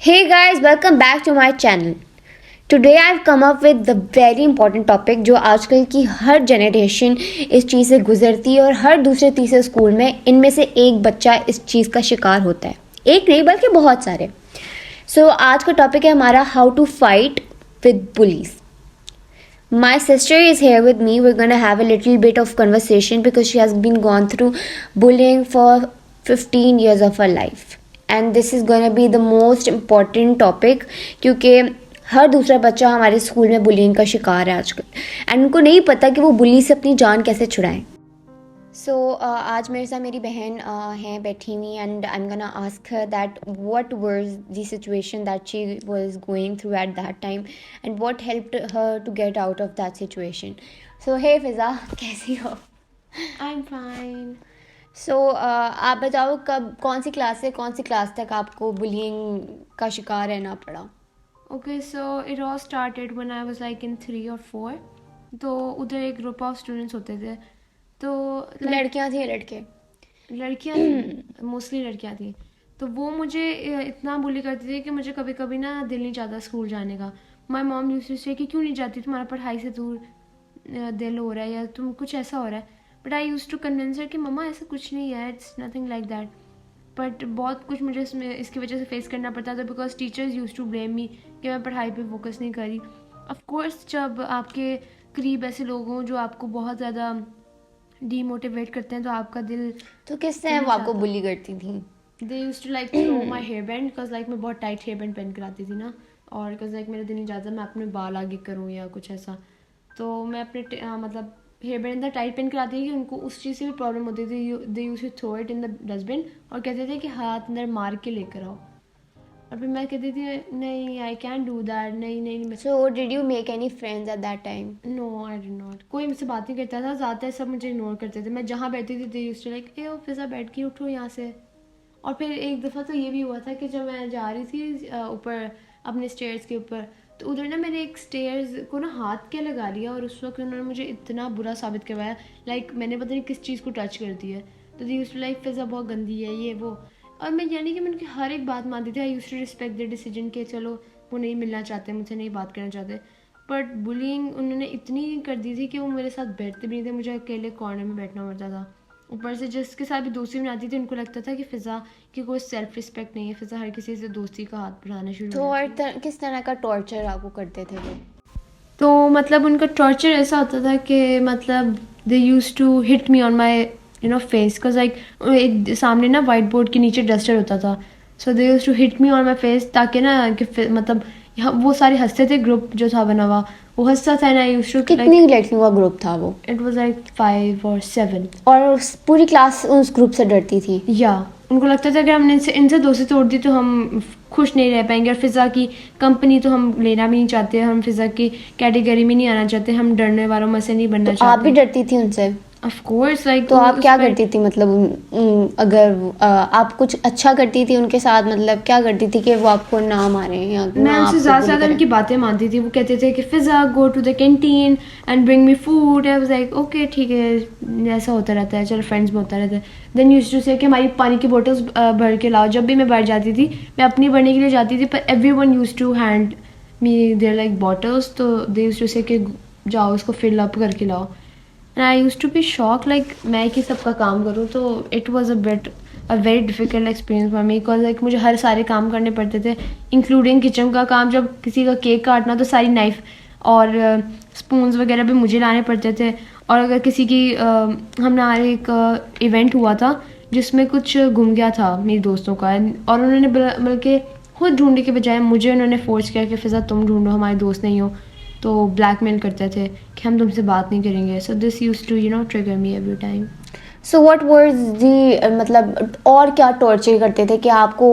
Hey guys, welcome back to my channel. Today I've come up with the very important topic जो आजकल की हर generation इस चीज़ से गुजरती है और हर दूसरे तीसरे स्कूल में इनमें से एक बच्चा इस चीज़ का शिकार होता है. एक नहीं बल्कि बहुत सारे. आज का टॉपिक है हमारा how to fight with bullies. My sister is here with me. We're going to have a little bit of conversation because she has been gone through bullying for 15 years of her life. And this is going to be the most important topic क्योंकि हर दूसरा बच्चा हमारे school में bullying का शिकार है आजकल and उनको नहीं पता कि वो बुली से अपनी जान कैसे छुड़ाएं. आज मेरे साथ मेरी बहन हैं बैठी हुई and I am gonna ask her that what was the situation that she was going through at that time and what helped her to get out of that situation. So hey Fiza, कैसी हो? I am fine. आप बताओ कौन सी class से कौन सी class तक आपको bullying का शिकार रहना पड़ा? Okay, so it all started when I was like in 3 और 4. तो उधर एक ग्रुप ऑफ स्टूडेंट्स होते थे. तो लड़कियां थी लड़के? लड़कियां मोस्टली लड़कियां थी. तो वो मुझे इतना बुली करती थी कि मुझे कभी कभी ना दिल नहीं चाहता स्कूल जाने का. माई मॉम यूज्ड टू से कि क्यों नहीं जाती, तुम्हारा पढ़ाई से दूर दिल हो रहा है या तुम कुछ ऐसा हो रहा है. But I use to convince her कि मम्मा ऐसा कुछ नहीं है, it's nothing like that. But बहुत कुछ मुझे इसकी वजह से फेस करना पड़ता था because teachers use to blame me कि मैं पढ़ाई पे फोकस नहीं करी. ऑफकोर्स जब आपके करीब ऐसे लोग हों जो आपको बहुत ज़्यादा डीमोटिवेट करते हैं तो आपका दिल तो किससे वो आपको बुली करती थी? They use to like throw my hair band because like मैं बहुत टाइट हेयर बैंड पहन कर आती थी ना, और बिकॉज लाइक मेरा दिल नहीं चाहता मैं अपने बाल आगे करूँ या कुछ ऐसा. तो मैं अपने मतलब हेयर बैंड इतना टाइट पहन कर आती थी कि उनको उस चीज़ से भी प्रॉब्लम होती थी. They use to throw it in the dustbin और कहते थे कि हाथ अंदर मार के लेकर आओ. और फिर मैं कहती थी नहीं आई कैन डू दैट, नहीं. So did you make any friends at that time? No I did not. कोई मुझसे बात नहीं करता था, ज़्यादातर सब मुझे इग्नोर करते थे. मैं जहाँ बैठती थी दे यूज्ड टू लाइक ए ओ फिज़ा बैठ के उठो यहाँ से. और फिर एक दफ़ा तो ये भी हुआ था कि जब मैं जा रही थी ऊपर अपने स्टेयर्स के ऊपर, तो उधर ना मैंने एक स्टेयर्स को ना हाथ क्या लगा लिया और उस वक्त उन्होंने मुझे इतना बुरा साबित करवाया लाइक मैंने पता नहीं किस चीज़ को टच कर दिया. तो दे यूज्ड टू लाइक फिज़ा बहुत गंदी है ये वो. और मैं यानी कि मैं उनकी हर एक बात मानती थी. I used to respect their decision के चलो वो नहीं मिलना चाहते, मुझसे नहीं बात करना चाहते. बट बुलिंग उन्होंने इतनी कर दी थी कि वो मेरे साथ बैठते भी नहीं थे, मुझे अकेले कॉर्नर में बैठना पड़ता था. ऊपर से जिसके साथ भी दोस्ती बनाती थी उनको लगता था कि फ़िज़ा की कोई सेल्फ रिस्पेक्ट नहीं है, फ़िज़ा हर किसी से दोस्ती का हाथ बढ़ाना शुरू. तो और किस तरह का टॉर्चर आपको करते थे वो? तो मतलब उनका टॉर्चर ऐसा होता था कि मतलब they use to hit me on my face because like एक सामने ना वाइट बोर्ड के नीचे डस्टर होता था. So they use to hit me on my face ताकि ना कि मतलब यहाँ वो सारे हंसते थे. ग्रुप जो था बना हुआ वो हंसता था ना. यूज टू कितनी लड़कियों का ग्रुप था वो? It was like 5 or 7. और पूरी क्लास उस ग्रुप से डरती थी? या उनको लगता था कि हमने इनसे दोस्ती तोड़ दी तो हम खुश नहीं रह पाएंगे. और फ़िज़ा की कंपनी तो हम लेना भी नहीं चाहते, हम फ़िज़ा की कैटेगरी में नहीं आना चाहते, हम डरने वालों में से नहीं बनना चाहते. आप भी डरती थी उनसे? Of course like. तो आप क्या करती थी मतलब अगर आप कुछ अच्छा करती थी उनके साथ, मतलब क्या करती थी कि वो आपको ना मारे या मैं उनसे ज़्यादा से ज़्यादा उनकी बातें मानती थी. वो कहते थे कि Fiza go to the canteen and bring me food. I was like okay ठीक है, ऐसा होता रहता है, चलो फ्रेंड्स में होता रहता है. देन यूज्ड टू से कि हमारी पानी की बोटल्स भर के लाओ. जब भी मैं बाहर जाती थी मैं अपनी भरने के लिए जाती थी पर everyone used to hand me their like bottles. तो दे यूज्ड टू से कि जाओ इसको फिल अप करके लाओ. And I used to be shock like मैं ही सबका काम करूँ. तो it was a very difficult experience for me because like मुझे हर सारे काम करने पड़ते थे इंक्लूडिंग किचन का काम. जब किसी का केक काटना तो सारी नाइफ़ और स्पून्स वगैरह भी मुझे लाने पड़ते थे. और अगर किसी की हमारे एक इवेंट हुआ था जिसमें कुछ गुम गया था मेरे दोस्तों का और उन्होंने बल्कि खुद ढूंढने के बजाय मुझे उन्होंने फोर्स किया कि फ़िज़ा तुम ढूंढो, हमारे दोस्त नहीं हो. तो ब्लैकमेल करते थे कि हम तुमसे बात नहीं करेंगे. So this used to trigger me every time. So what was the मतलब और क्या टॉर्चर करते थे कि आपको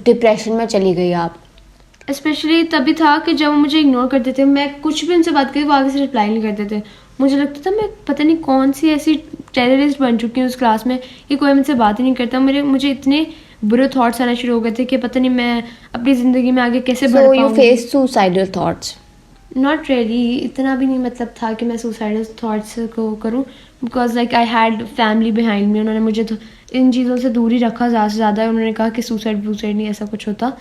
डिप्रेशन में चली गई आप? स्पेशली तभी था कि जब वो मुझे इग्नोर करते थे, मैं कुछ भी उनसे बात करी वो आगे से रिप्लाई नहीं करते थे. मुझे लगता था मैं पता नहीं कौन सी ऐसी टेररिस्ट बन चुकी हूँ उस क्लास में कि कोई मुझसे बात ही नहीं करता. मुझे इतने बुरे थॉट्स आना शुरू हो गए थे कि पता नहीं मैं अपनी ज़िंदगी में आगे कैसे बढ़ पाऊंगी. So you face suicidal thoughts? Not really, इतना भी नहीं मतलब था कि मैं सुसाइडल थॉट्स को करूँ because like I had family behind me. उन्होंने मुझे तो इन चीज़ों से दूर ही रखा ज़्यादा से ज़्यादा. उन्होंने कहा कि सुसाइड नहीं ऐसा कुछ होता.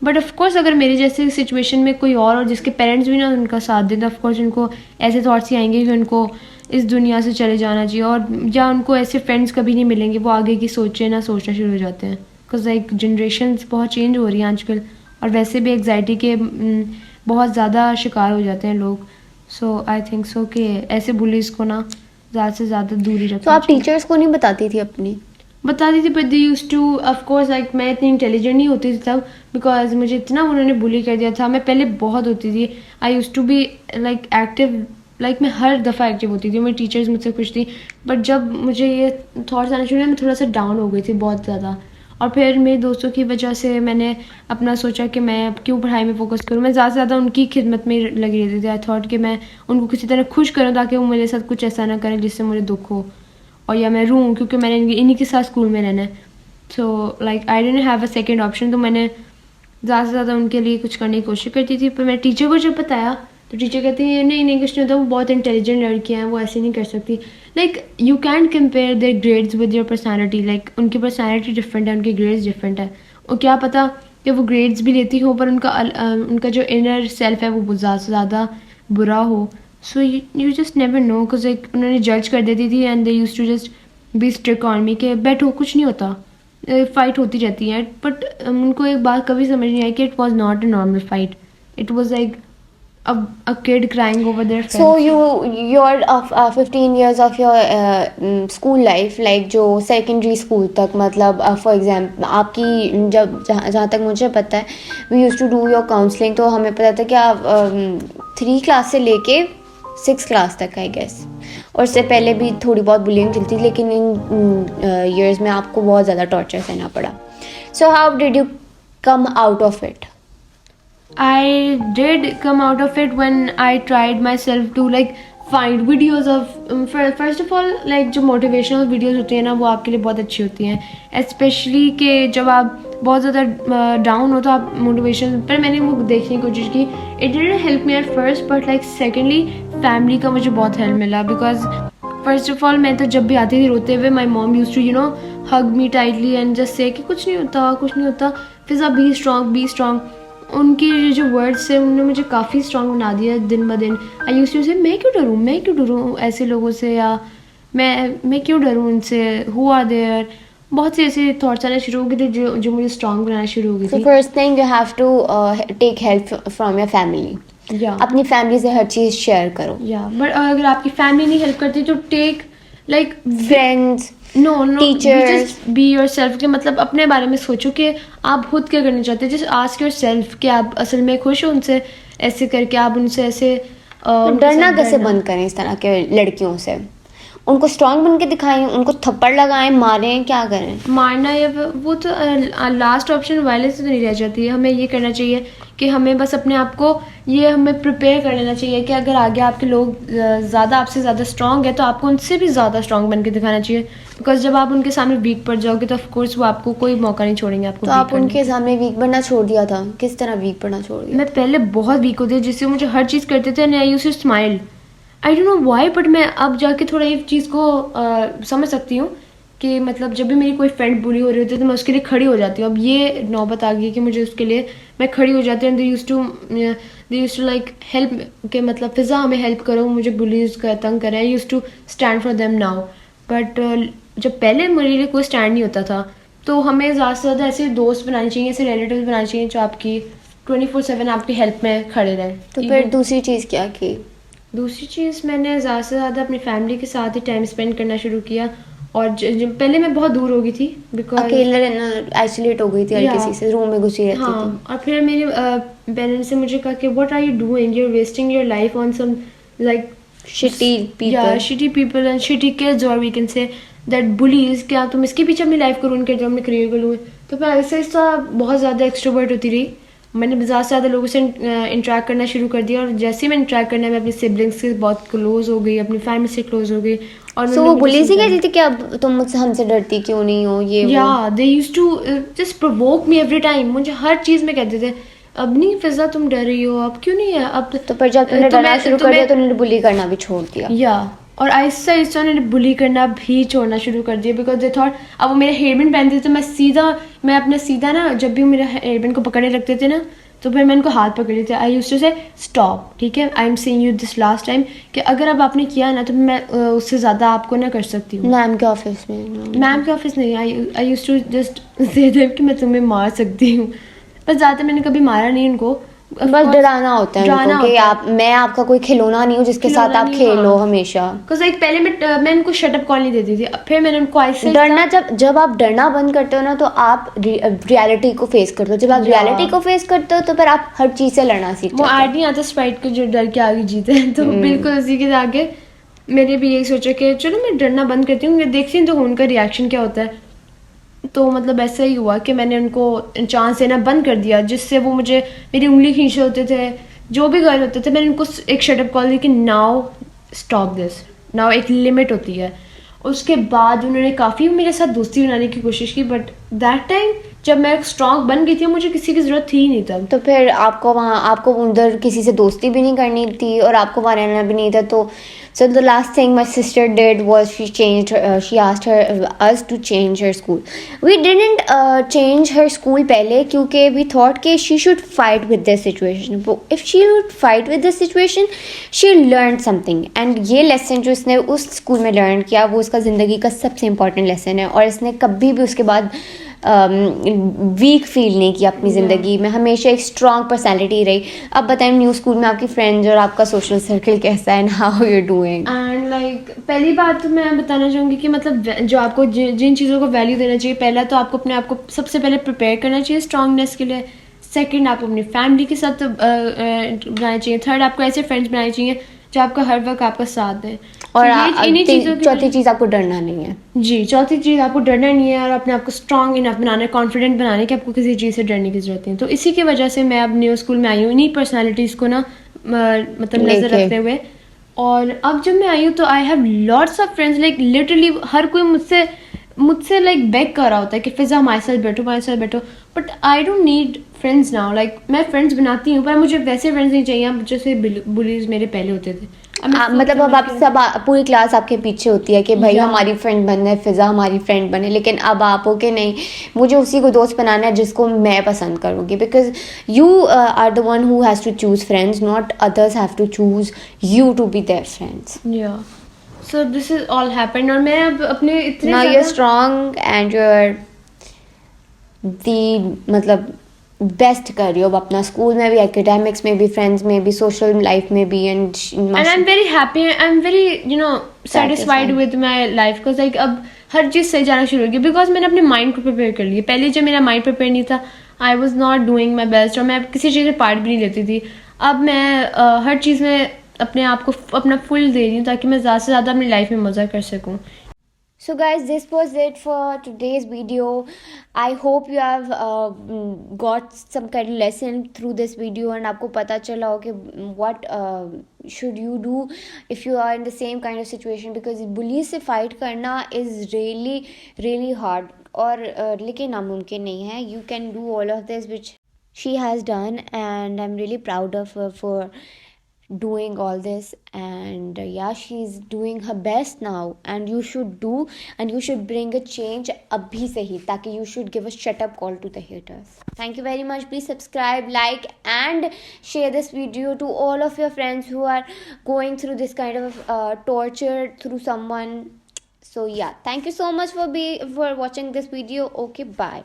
बट ऑफकोर्स अगर मेरे जैसे सिचुएशन में कोई और जिसके पेरेंट्स भी ना उनका साथ दें तो ऑफकोर्स उनको ऐसे थॉट्स ही आएंगे कि उनको इस दुनिया से चले जाना चाहिए, और या उनको ऐसे फ्रेंड्स कभी नहीं मिलेंगे, वो आगे की सोचना सोचना शुरू हो जाते हैं। बिकॉज लाइक जनरेशन बहुत चेंज हो रही हैं आजकल, और वैसे भी एग्जाइटी के बहुत ज़्यादा शिकार हो जाते हैं लोग। सो आई थिंक सो कि ऐसे बुलीज को ना ज़्यादा से ज़्यादा दूरी रखना। तो आप टीचर्स को नहीं बताती थी अपनी? बताती थी, but they use to of course like मैं इतनी इंटेलिजेंट नहीं होती थी तब, बिकॉज मुझे इतना उन्होंने बुली कर दिया था। मैं पहले बहुत होती थी, I use to be like active, like मैं हर दफ़ा एक्टिव होती थी, मेरी टीचर्स मुझसे खुश थी। बट जब मुझे ये थॉट्स आने शुरू हुए मैं थोड़ा सा डाउन हो गई थी बहुत ज़्यादा, और फिर मेरे दोस्तों की वजह से मैंने अपना सोचा कि मैं अब क्यों पढ़ाई में फोकस करूँ। मैं ज़्यादा से ज़्यादा उनकी खिदमत में लगी रहती थी। आई थॉट कि मैं उनको किसी तरह खुश करूँ ताकि वो मेरे साथ कुछ ऐसा ना करें जिससे मुझे दुख हो और या मैं रूँ, क्योंकि मैंने इन्हीं के साथ स्कूल में रहना है। So like I didn't have a second option, तो मैंने ज़्यादा से ज़्यादा उनके लिए कुछ करने की कोशिश करती थी। पर मैं टीचर को जब बताया तो टीचर कहती है नहीं नहीं कुछ नहीं होता, वो बहुत इंटेलिजेंट लड़कियाँ हैं, वो ऐसे नहीं कर सकती। Like you can compare there grades with your personality, like उनकी पर्सनैलिटी डिफरेंट है, उनके ग्रेड्स डिफरेंट है, और क्या पता कि वो ग्रेड्स भी लेती हो पर उनका जो इनर सेल्फ है वो ज़्यादा से ज़्यादा बुरा हो। So you just never know, because like उन्होंने जज कर देती थी and they use to just be strict on me कि बैठो कुछ नहीं होता, फाइट होती रहती है। बट उनको एक बात कभी समझ नहीं आई कि it was not a normal fight, it was like a kid crying over their friends. So your 15 years of your school life, like जो secondary school तक, मतलब for example आपकी जहाँ तक मुझे पता है we used to do your counseling, तो हमें पता था कि आप 3 क्लास से लेके 6 क्लास तक आई गेस, और इससे पहले भी थोड़ी बहुत बुलिंग चलती, लेकिन इन years में आपको बहुत ज़्यादा टॉर्चर सहना पड़ा. So how did you come out of it? I did come out of it when I tried myself to like find videos of first of all like जो motivational videos होती हैं ना वो आपके लिए बहुत अच्छी होती हैं, especially कि जब आप बहुत ज़्यादा डाउन हो तो आप मोटिवेशन पर मैंने वो देखने की कोशिश की. It didn't help me at first but like secondly family का मुझे बहुत हेल्प मिला, because फर्स्ट ऑफ ऑल मैं तो जब भी आती थी रोते हुए my mom use to hug me tightly and just say कि कुछ नहीं होता फिजा बी स्ट्रॉन्ग. उनकी जो वर्ड्स से उन्होंने मुझे काफ़ी स्ट्रॉन्ग बना दिया दिन ब दिन. आई यूज टू से मैं क्यों डरूँ ऐसे लोगों से, या मैं क्यों डरूँ उनसे, हु आर देयर. बहुत से ऐसे थॉट्स आने शुरू हो गए थे जो मुझे स्ट्रॉन्ग बनाना शुरू हो गई थी. First thing you have to take help from your family. अपनी फैमिली से हर चीज़ शेयर करो. बट अगर आपकी फैमिली नहीं हेल्प करती तो take like friends, no teachers, be yourself के मतलब अपने बारे में सोचो कि आप खुद क्या करना चाहते हैं. जस्ट आस्क योर सेल्फ कि आप असल में खुश हो उनसे ऐसे करके, आप उनसे ऐसे डरना कैसे बंद करें इस तरह के लड़कियों से. उनको स्ट्रॉन्ग बन के दिखाएं, उनको थप्पड़ लगाएं, मारें, क्या करें. मारना या वो तो लास्ट ऑप्शन वायलेंस तो नहीं रह जाती है. हमें ये करना चाहिए कि हमें बस अपने आप को ये हमें प्रिपेयर कर लेना चाहिए कि अगर आगे आपके लोग ज़्यादा आपसे ज़्यादा स्ट्रॉन्ग है तो आपको उनसे भी ज़्यादा स्ट्रॉन्ग बन के दिखाना चाहिए. बिकॉज जब आप उनके सामने वीक पड़ जाओगे तो ऑफकोर्स वो आपको कोई मौका नहीं छोड़ेंगे आपको. तो आप उनके सामने वीक बनना छोड़ दिया था. किस तरह वीक बनना छोड़ दिया? मैं पहले बहुत वीक होती थी जिससे मुझे हर चीज़ करते थे and I used to smile. I don't know why but मैं अब जाके थोड़ा ये चीज़ को समझ सकती हूँ कि मतलब जब भी मेरी कोई फ्रेंड बुरी हो रही होती है तो मैं उसके लिए खड़ी हो जाती हूँ. अब ये नौबत आ गई कि मुझे उसके लिए मैं खड़ी हो जाती हूँ. दे यूज टू लाइक हेल्प के मतलब फिजा हमें हेल्प करो, मुझे बुलीज का तंग करें. I use to stand for them now. But जब पहले मेरे लिए कोई स्टैंड नहीं होता था तो हमें ज़्यादा से ज़्यादा ऐसे दोस्त बनाने चाहिए, ऐसे रिलेटिव बनाने चाहिए जो आपकी 24/7 आपकी हेल्प में खड़े रहें. तो फिर दूसरी चीज़ क्या की? दूसरी चीज़ मैंने ज़्यादा से ज़्यादा अपनी फैमिली के साथ ही टाइम स्पेंड करना शुरू किया. और पहले मैं बहुत दूर हो गई थी बिकॉज अकेले रहना, आइसोलेट हो गई थी हर किसी से, रूम में घुसी रहती थी. और फिर मेरे पेरेंट्स ने मुझे कहा कि what are you doing, you are wasting your life on some like shitty people and shitty kids, और we can say that bullies. क्या तुम इसके पीछे अपनी लाइफ को रूइन कर दो, अपने करियर को लूँ. तो मैं ऐसे बहुत ज़्यादा एक्सट्रोवर्ट होती रही. मैंने ज़्यादा से ज़्यादा लोगों से इंटरेक्ट करना शुरू कर दिया, और जैसे ही मैं इंटरेक्ट करना मैं अपने सिबलिंग्स से बहुत क्लोज हो गई, अपनी फैमिली से क्लोज हो गई. और वो बुलीज ही कहती थी कि अब तुम मुझसे हमसे डरती क्यों नहीं हो, ये they used to just provoke me every time. मुझे हर चीज़ में कहते थे अब नहीं फिजा तुम डर रही हो, अब क्यों नहीं है. अब तो पर जब तुमने डरना शुरू कर दिया तो उन्होंने बुली करना भी छोड़ दिया. और आहिस्ता आहिस्ता उन्होंने बुली करना भी छोड़ना शुरू कर दिया. बिकॉज दे थॉट अब वो मेरे हेयरबैंड पहनते थे तो मैं सीधा मैं अपना सीधा ना, जब भी मेरे हेयरबैंड को पकड़े रखते थे ना, तो फिर मैं इनको हाथ पकड़े थे। आई यूज्ड टू से स्टॉप, ठीक है, I am saying you this last time, कि अगर अब आपने किया ना तो मैं उससे ज़्यादा आपको ना कर सकती हूँ। मैम के ऑफिस में? मैम के ऑफिस नहीं, I used to just say them कि मैं तुम्हें मार सकती हूँ, पर ज़्यादा मैंने कभी मारा नहीं उनको। Of बस course, डराना होता है डराना उनको कि होता है। आप, मैं आपका कोई खिलौना नहीं हूँ जिसके साथ खिलौना आप नहीं, खेलो हाँ। हमेशा। बिकॉज लाइक पहले मैं इनको शटअप कॉल नहीं देती थी, अब फिर मैंने उनको ऐसे डरना, जब आप डरना बंद करते हो ना तो आप रियलिटी को फेस करते हो। जब आप या। रियलिटी को फेस करते हो तो फिर आप हर चीज से लड़ना सीख वो जाते ऐड नहीं आता स्प्राइट के जो डर के आगे जीते हैं, तो हम्म। बिल्कुल उसी के आगे मैंने भी यही सोचा कि चलो मैं डरना बंद करती हूँ, देखती हूँ तो उनका रिएक्शन क्या होता है। तो मतलब ऐसा ही हुआ कि मैंने उनको चांस देना बंद कर दिया, जिससे वो मुझे मेरी उंगली खींच रहे होते थे, जो भी कर होते थे, मैंने उनको एक शटअप कॉल दी कि नाउ स्टॉप दिस, नाउ एक लिमिट होती है। उसके बाद उन्होंने काफ़ी मेरे साथ दोस्ती बनाने की कोशिश की, बट दैट टाइम जब मैं स्ट्रॉन्ग बन गई थी मुझे किसी की ज़रूरत थी ही नहीं तब। तो फिर आपको उधर किसी से दोस्ती भी नहीं करनी थी और आपको वहाँ रहना भी नहीं था। तो so the last thing my sister did was she asked us to change her school. We didn't change her school पहले क्योंकि we thought कि she should fight with this situation. If she would fight with this situation, she learned something. And ये lesson जो इसने उस school में learn किया वो उसका ज़िंदगी का सबसे important lesson है। और इसने कभी भी उसके बाद वीक फील नहीं किया अपनी ज़िंदगी में, हमेशा एक स्ट्रॉन्ग पर्सनैलिटी रही। अब बताएं न्यू स्कूल में आपकी फ्रेंड्स और आपका सोशल सर्कल कैसा है and how you doing? And like पहली बात तो मैं बताना चाहूँगी कि मतलब जो आपको जिन चीज़ों को वैल्यू देना चाहिए, पहला तो आपको अपने आप को सबसे पहले प्रिपेयर करना चाहिए स्ट्रॉन्गनेस के लिए। सेकंड, आपको अपनी फैमिली के साथ बनाना चाहिए। थर्ड, आपको ऐसे फ्रेंड्स बनाने चाहिए जो आपका हर वक्त आपका साथ दें। और इन्हीं चीज़ों की चौथी चीज़, आपको डरना नहीं है। जी, चौथी चीज़, आपको डरना नहीं है और अपने आप को स्ट्रॉन्ग इनफ बनाना है, कॉन्फिडेंट बनाने की आपको किसी चीज़ से डरने की ज़रूरत नहीं है। तो इसी की वजह से मैं अब न्यू स्कूल में आई हूँ इन्हीं पर्सनैलिटीज़ को ना मतलब नज़र लेके। रखते हुए। और अब जब मैं आई हूँ तो I have lots of friends, like literally हर कोई मुझसे लाइक बेग कर रहा होता है कि फिजा हमारे साथ बैठो, but I don't need friends now. Like मैं फ्रेंड्स बनाती हूँ पर मुझे वैसे फ्रेंड्स नहीं चाहिए जैसे बुलीज मेरे पहले होते थे। मतलब अब आप सब पूरी क्लास आपके पीछे होती है कि भाई या। हमारी फ्रेंड बने, फिजा हमारी फ्रेंड बने, लेकिन अब आप हो कि नहीं, मुझे उसी को दोस्त बनाना है जिसको मैं पसंद करूँगी। Because you are the one who has to choose friends, not others have to choose you to be their friends. Yeah, so this is all happened. और मैं अब अपने इतने now you are strong and you are the मतलब best कर रही हो अब अपना, स्कूल में भी, एकेडमिक्स में भी, फ्रेंड्स में भी, सोशल लाइफ में भी। And I am very happy, I am very satisfied with my life, because like अब हर चीज़ सही जाना शुरू हो गई, बिकॉज मैंने अपने माइंड को प्रिपेयर कर लिया। पहले जब मेरा माइंड प्रिपेयर नहीं था, I was not doing my best, और मैं किसी चीज़ में पार्ट भी नहीं लेती थी। अब मैं हर चीज़ में अपने आप को अपना फुल दे रही हूँ ताकि मैं ज़्यादा से ज़्यादा अपनी लाइफ में मज़ा कर सकूँ। So guys, this was it for today's video. I hope you have got some kind of lesson through this video and आपको पता चला हो कि what should you do if you are in the same kind of situation, because bullies से fight करना is really hard और लेकिन नामुमकिन नहीं है. You can do all of this which she has done and I'm really proud of her for doing all this. And yeah, she's doing her best now and you should do, and you should bring a change abhi se hi, taki you should give a shut up call to the haters. Thank you very much. Please subscribe, like and share this video to all of your friends who are going through this kind of torture through someone. So yeah, thank you so much for watching this video. Okay, bye.